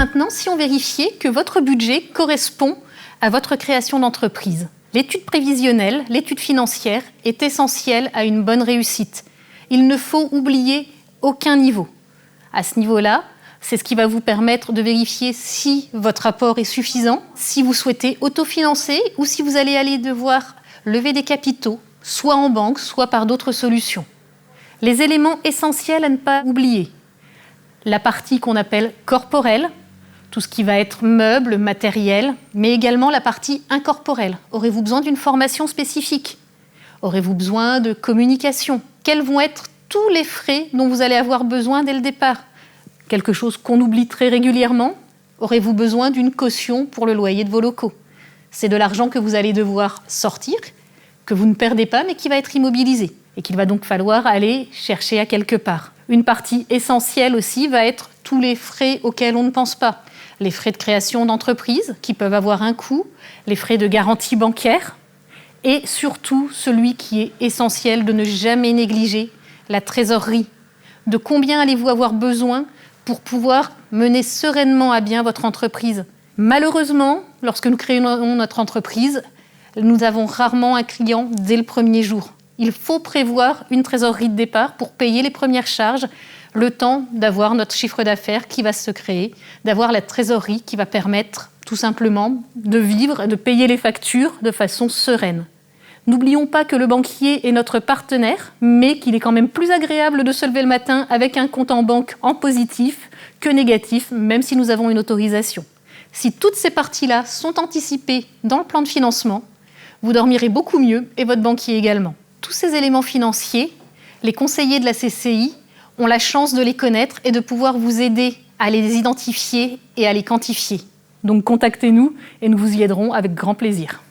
maintenant si on vérifiait que votre budget correspond à votre création d'entreprise. L'étude prévisionnelle, l'étude financière est essentielle à une bonne réussite. Il ne faut oublier aucun niveau. À ce niveau-là, c'est ce qui va vous permettre de vérifier si votre apport est suffisant, si vous souhaitez autofinancer ou si vous allez devoir lever des capitaux, soit en banque, soit par d'autres solutions. Les éléments essentiels à ne pas oublier. La partie qu'on appelle corporelle, tout ce qui va être meubles, matériel, mais également la partie incorporelle. Aurez-vous besoin d'une formation spécifique? Aurez-vous besoin de communication? Quels vont être tous les frais dont vous allez avoir besoin dès le départ? Quelque chose qu'on oublie très régulièrement? Aurez-vous besoin d'une caution pour le loyer de vos locaux? C'est de l'argent que vous allez devoir sortir, que vous ne perdez pas, mais qui va être immobilisé et qu'il va donc falloir aller chercher à quelque part. Une partie essentielle aussi va être tous les frais auxquels on ne pense pas. Les frais de création d'entreprise qui peuvent avoir un coût, les frais de garantie bancaire et surtout celui qui est essentiel de ne jamais négliger, la trésorerie. De combien allez-vous avoir besoin pour pouvoir mener sereinement à bien votre entreprise? Malheureusement, lorsque nous créons notre entreprise, nous avons rarement un client dès le premier jour. Il faut prévoir une trésorerie de départ pour payer les premières charges, le temps d'avoir notre chiffre d'affaires qui va se créer, d'avoir la trésorerie qui va permettre tout simplement de vivre, de payer les factures de façon sereine. N'oublions pas que le banquier est notre partenaire, mais qu'il est quand même plus agréable de se lever le matin avec un compte en banque en positif que négatif, même si nous avons une autorisation. Si toutes ces parties-là sont anticipées dans le plan de financement, vous dormirez beaucoup mieux et votre banquier également. Tous ces éléments financiers, les conseillers de la CCI ont la chance de les connaître et de pouvoir vous aider à les identifier et à les quantifier. Donc contactez-nous et nous vous y aiderons avec grand plaisir.